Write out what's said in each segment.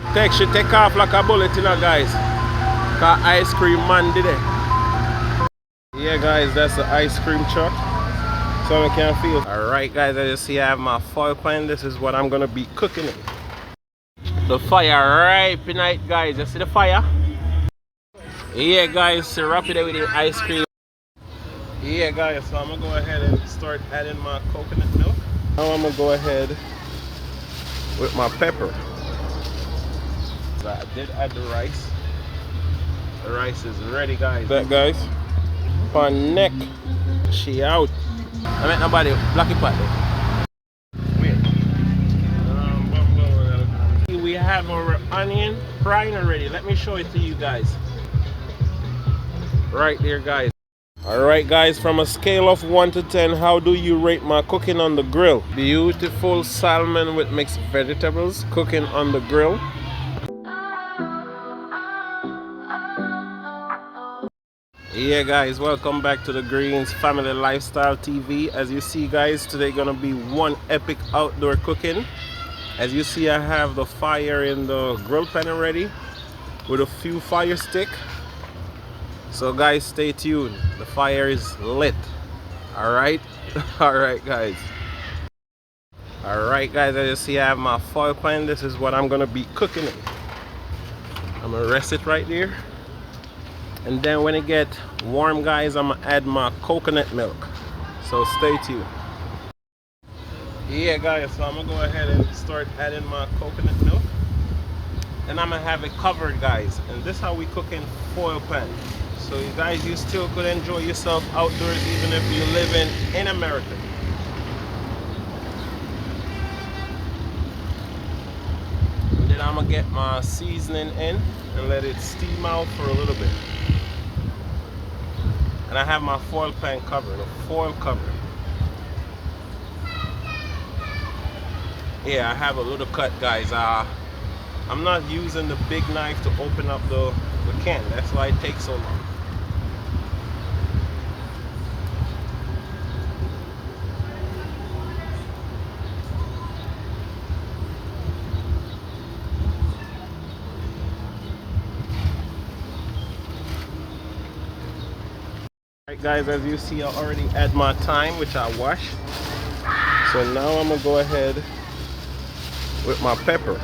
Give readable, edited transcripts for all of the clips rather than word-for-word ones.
She take off like a bullet, you know, guys. Cause ice cream man did it. Yeah, guys, that's the ice cream truck. So I can feel. Alright, guys, as you see, I have my foil pan. This is what I'm gonna be cooking it. The fire right tonight, guys. You see the fire? Yeah, guys, so wrap it with the ice cream. Yeah, guys, so I'm gonna go ahead and start adding my coconut milk. Now I'm gonna go ahead with my pepper. So I did add the rice. The rice is ready, guys. That, guys, on neck, she out. I met nobody black pot there. Wait. We have our onion frying already. Let me show it to you guys. Right there, guys. Alright, guys, from a scale of 1 to 10, how do you rate my cooking on the grill? Beautiful salmon with mixed vegetables cooking on the grill. Yeah, guys, welcome back to the Greens Family Lifestyle TV. As you see, guys, today gonna be one epic outdoor cooking. As you see, I have the fire in the grill pan already with a few fire stick. So guys, stay tuned. The fire is lit. Alright? Alright, guys. Alright, guys, as you see, I have my foil pan. This is what I'm gonna be cooking it. I'm gonna rest it right there. And then when it get warm, guys, I'm gonna add my coconut milk. So stay tuned. Yeah, guys, so I'm gonna go ahead and start adding my coconut milk. And I'm gonna have it covered, guys. And this is how we cook in foil pan. So you guys, you still could enjoy yourself outdoors even if you're living in America. And then I'm gonna get my seasoning in and let it steam out for a little bit. And I have my foil pan covered, a foil cover. Yeah, I have a little cut, guys. I'm not using the big knife to open up the can. That's why it takes so long. Alright, guys, as you see, I already add my thyme, which I wash. So now I'm gonna go ahead with my pepper.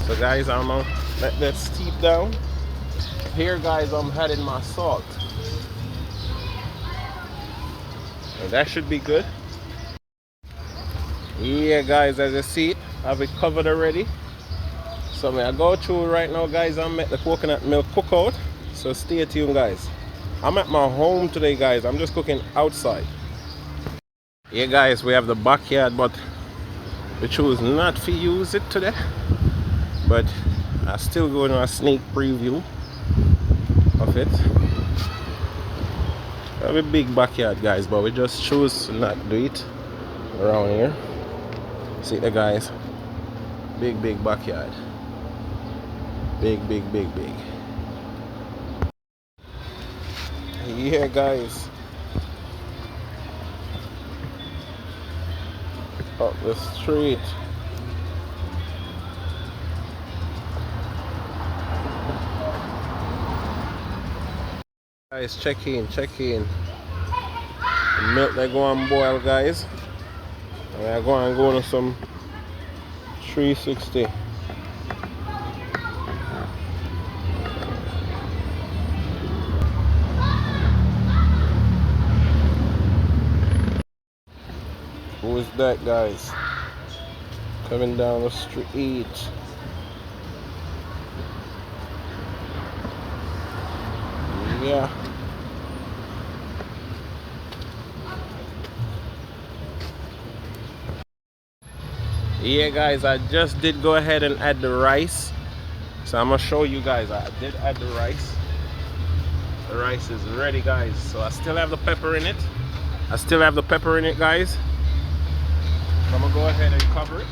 So guys, I'm gonna let that steep down. Here, guys, I'm adding my salt. And that should be good. Yeah, guys, as you see it, I have it covered already. So I'm gonna go through right now, guys. I'm at the coconut milk cook out. So stay tuned, guys. I'm at my home today, guys. I'm just cooking outside. Yeah, guys, we have the backyard, but we choose not to use it today. But I still go to a sneak preview of it. We have a big backyard, guys, but we just choose to not do it around here. See the guys, big backyard, big. Yeah, guys, up the street. Guys, check in. The milk they go and boil, guys. And I go to some 360. Who is that, guys? Coming down the street. Yeah. Yeah, guys, I just did go ahead and add the rice. So I'm gonna show you guys. I did add the rice. The rice is ready, guys. So I still have the pepper in it. Guys. So I'm gonna go ahead and cover it.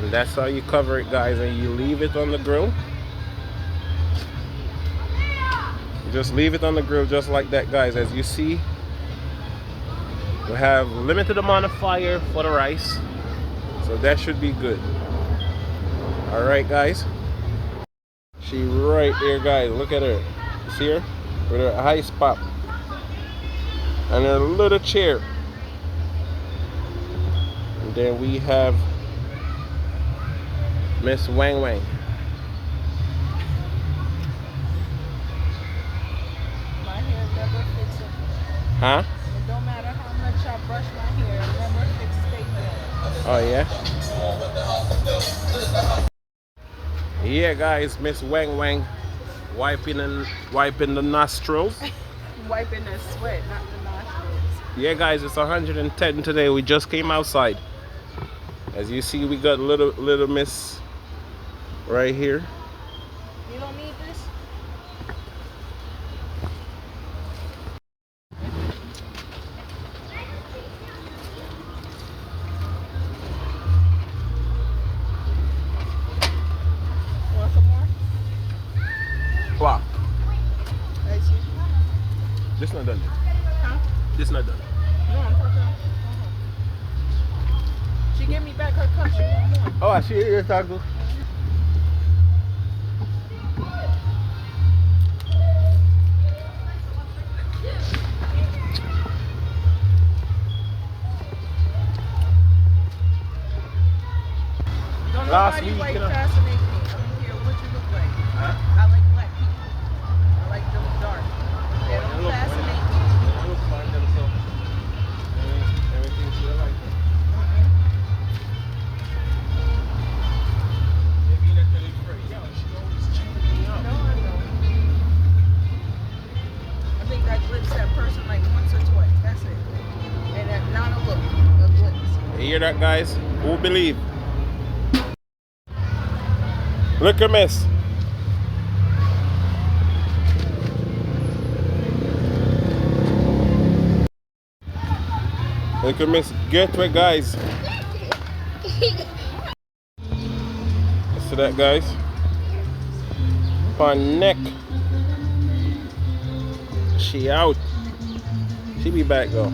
And that's how you cover it, guys, and you leave it on the grill. Just leave it on the grill just like that, guys. As you see, we have limited amount of fire for the rice, so that should be good. All right, guys. She right there, guys. Look at her. See her with her ice pop and her little chair. And then we have Miss Wang Wang. My hair never fixes. Huh? It don't matter how much I brush my hair, it never fixes. Oh yeah. Yeah, guys, Miss Wang Wang wiping the nostrils. Wiping the sweat, not the nostrils. Yeah, guys, it's 110 today. We just came outside. As you see, we got little Miss right here. You don't need this? Want some more? Wow. I see. This not done. Huh? This not done. No, I'm talking. She gave me back her cup. She want more. Oh, I see it. Taco. Don't Last nobody week, white you know. fascinate me. I don't care what you look like. Huh? I like black people. I like them dark. They don't fascinate me. I look fine them, so everything feel like that. Maybe not really pretty. Yeah, she always checking me out. No, I know. I think I glimpsed that person like once or twice. That's it. And that, not a look, a glimpse. You hear that, guys? Who believe? Look at Miss. Look at Miss Gateway, guys. See that, guys? On neck. She out. She be back though.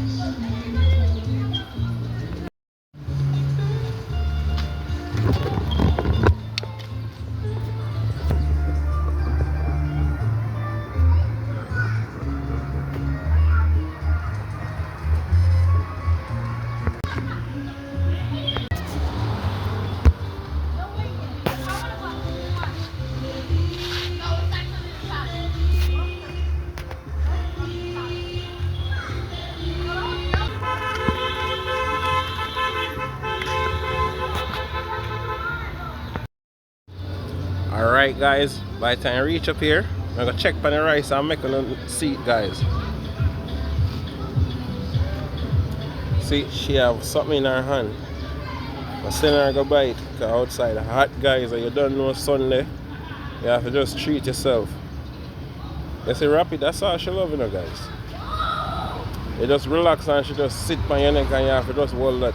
Alright, guys, by the time I reach up here, I'm gonna check on the rice and make a seat, guys. See, she have something in her hand. I send her go buy it, because outside hot, guys, and you don't know Sunday. You have to just treat yourself. You see, rapid, that's all she loving her, guys. You just relax and she just sit on your neck and you have to just hold that.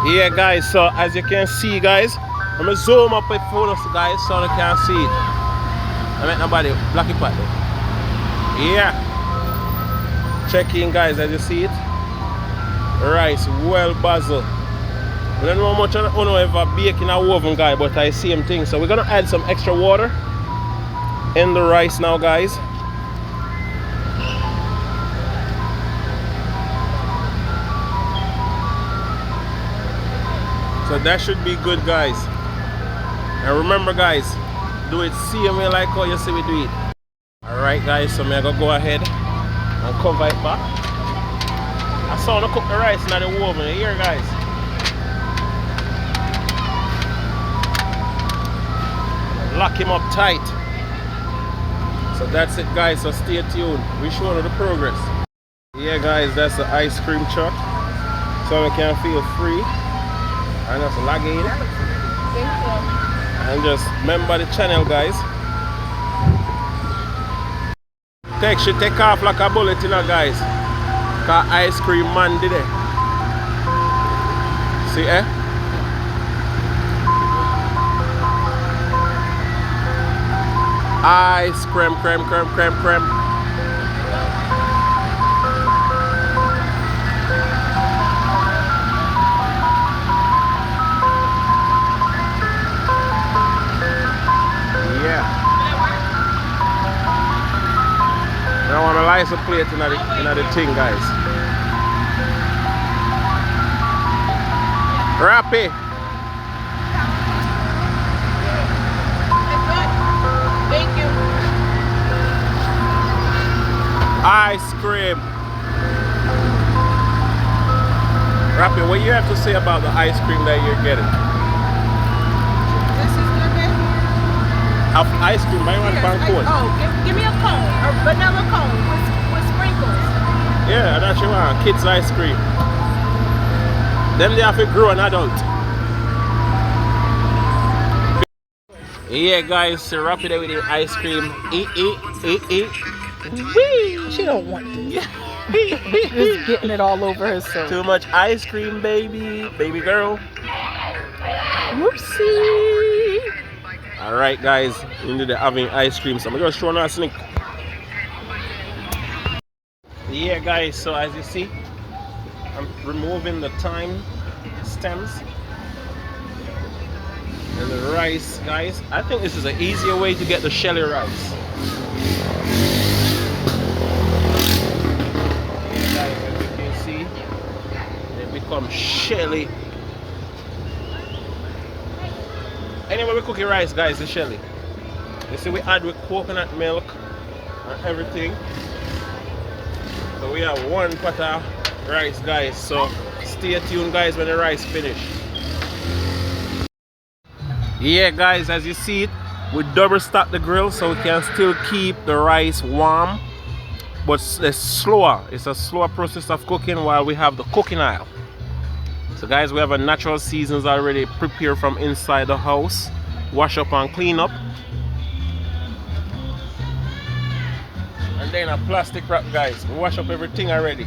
Yeah, guys, so as you can see, guys, I'm gonna zoom up with photos, guys, so you can see it. I mean, nobody block it back there. Yeah. Check in, guys, as you see it. Rice, well basil. I don't know how much I don't ever bake in a oven, guys, but I see same thing. So we're gonna add some extra water in the rice now, guys. So that should be good, guys. And remember, guys, do it same way like how you see me do it. Alright, guys, so I'm gonna go ahead and cover it back. I saw them cook the rice in the oven. You hear, guys? Lock him up tight. So that's it, guys, so stay tuned. We show you the progress. Yeah, guys, that's the ice cream truck, so we can feel free and just log in and just remember the channel, guys. Should take off like a bullet, you know, guys, cause ice cream man did it. See, eh? Ice cream, cream, cream, cream, cream. Yeah. I want to license plate in the thing, guys. Rappy. Thank you. Ice cream. Rappy, what you have to say about the ice cream that you're getting? This is good, man. Ice cream, I want one cone. Oh, give me a cone, a vanilla cone with sprinkles. Yeah, that's what you want. Kids ice cream. Then they have to grow an adult. Yeah, guys, so wrap it up with the ice cream. Eat. Wee! She don't want this. Just getting it all over herself. Too much ice cream, baby girl. Whoopsie! Alright, guys, into the having ice cream. So I'm just throwing a sneak. Yeah, guys, so as you see, I'm removing the thyme stems and the rice, guys. I think this is an easier way to get the shelly rice. Yeah, guys, as you can see, they become shelly. Anyway, we cooking rice, guys, the shelly. You see, we add with coconut milk and everything. So we have one pot of rice, guys. So stay tuned, guys, when the rice finish. Yeah, guys, as you see it, we double stack the grill so we can still keep the rice warm, but it's slower. It's a slower process of cooking while we have the cooking oil. So guys, we have a natural seasons already prepared from inside the house. Wash up and clean up. And then a plastic wrap, guys. We wash up everything already.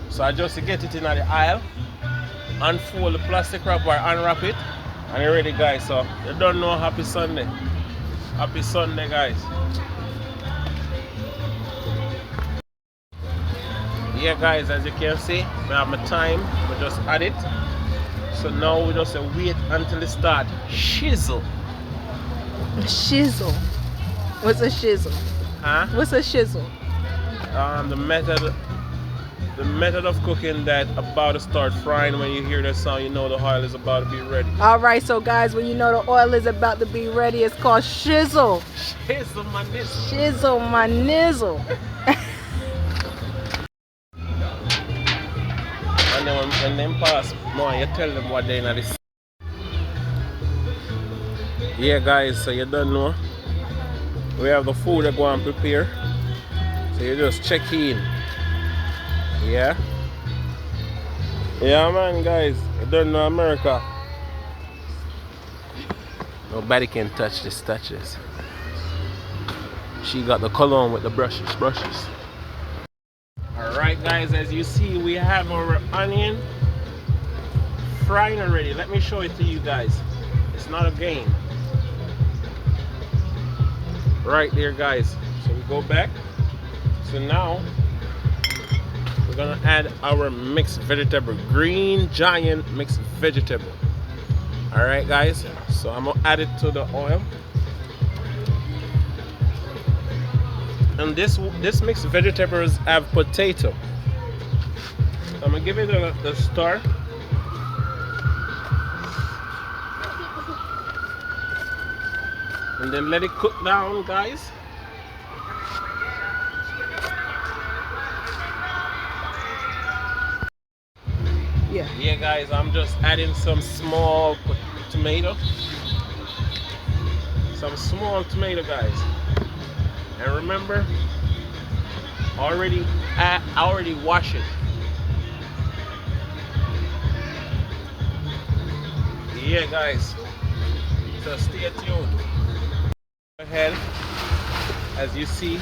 So I just get it in the aisle, unfold the plastic wrap or unwrap it, and you're ready, guys. So you don't know, happy Sunday. Happy Sunday, guys. Yeah, guys, as you can see, we have my thyme. We just add it. So now we just wait until it start shizzle. Shizzle. What's a shizzle? Huh? What's a shizzle? The method of cooking that about to start frying. When you hear that sound, you know the oil is about to be ready. Alright, so guys, when you know the oil is about to be ready, it's called shizzle. Shizzle my nizzle. Shizzle my nizzle. And then when them pass more, you tell them what they in this. Yeah, guys, so you don't know. We have the food that go and prepare. So you just check in. Yeah. Yeah, man, guys. You don't know America. Nobody can touch this. She got the cologne with the brushes. Alright, guys, as you see, we have our onion frying already. Let me show it to you guys. It's not a game. Right there, guys. So we go back. So now we're gonna add our mixed vegetable, green giant mixed vegetable. All right, guys. So I'm gonna add it to the oil. And this mixed vegetables have potato. So I'm gonna give it a stir. And then let it cook down, guys. Yeah, guys, I'm just adding some small tomato. Some small tomato, guys. And remember, I already wash it. Yeah, guys. So stay tuned. Ahead, as you see,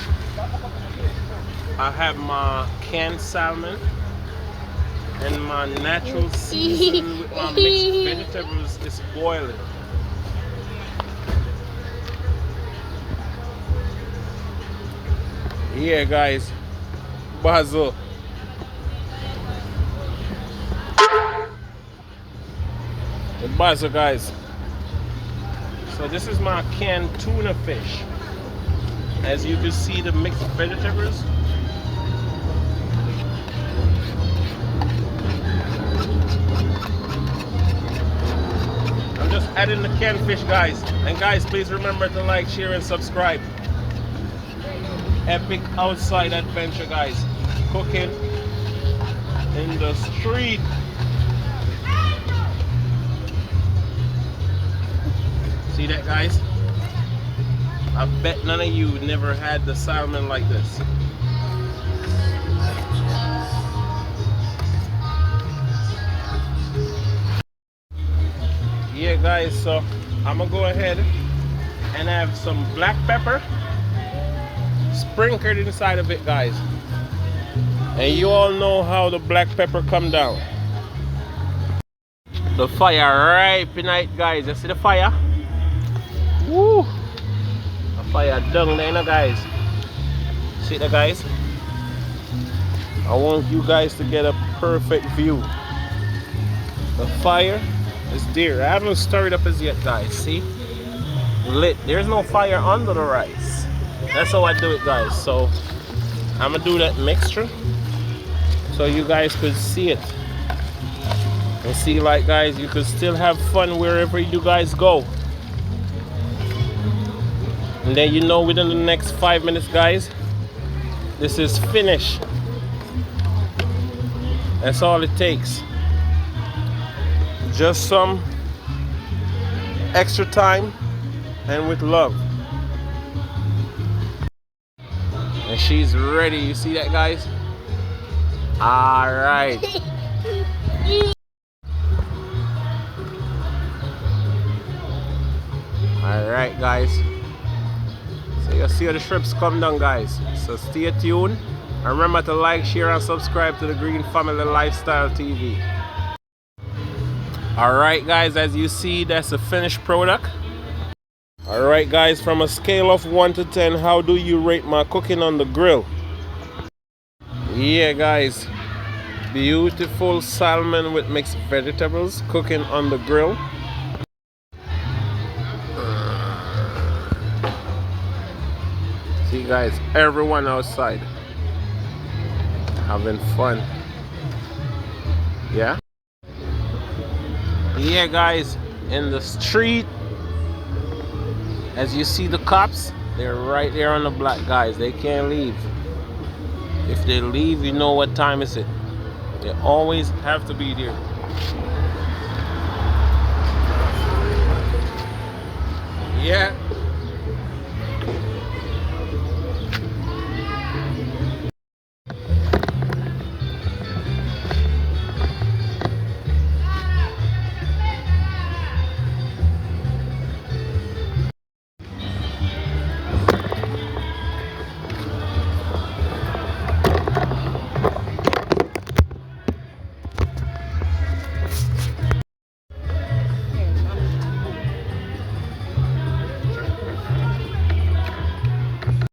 I have my canned salmon. And my natural season with my mixed vegetables is boiling. Yeah, guys, basil. The basil, guys. So this is my canned tuna fish. As you can see, the mixed vegetables. I'm just adding the canned fish, guys. And guys, please remember to like, share, and subscribe. Epic outside adventure, guys. Cooking in the street. See that, guys? I bet none of you never had the salmon like this. Yeah, guys, so I'm gonna go ahead and have some black pepper sprinkled inside of it, guys. And you all know how the black pepper come down. The fire right tonight, guys. You see the fire? Woo! The fire down there, guys. See that, guys? I want you guys to get a perfect view. The fire is there. I haven't stirred up as yet, guys. See? Lit. There's no fire under the rice. That's how I do it, guys. So I'm gonna do that mixture so you guys could see it. And see, like, guys, you could still have fun wherever you guys go. And then you know within the next 5 minutes, guys, this is finished. That's all it takes. Just some extra time and with love. And she's ready. You see that, guys? All right. All right, guys. So you see how the shrimps come down, guys. So stay tuned. And remember to like, share, and subscribe to the Green Family Lifestyle TV. Alright, guys, as you see, that's the finished product. Alright, guys, from a scale of 1 to 10, how do you rate my cooking on the grill? Yeah, guys, beautiful salmon with mixed vegetables cooking on the grill. See, guys, everyone outside having fun. Yeah? Yeah, guys, in the street, as you see the cops, they're right there on the block, guys. They can't leave. If they leave, you know what time is it. They always have to be there. Yeah.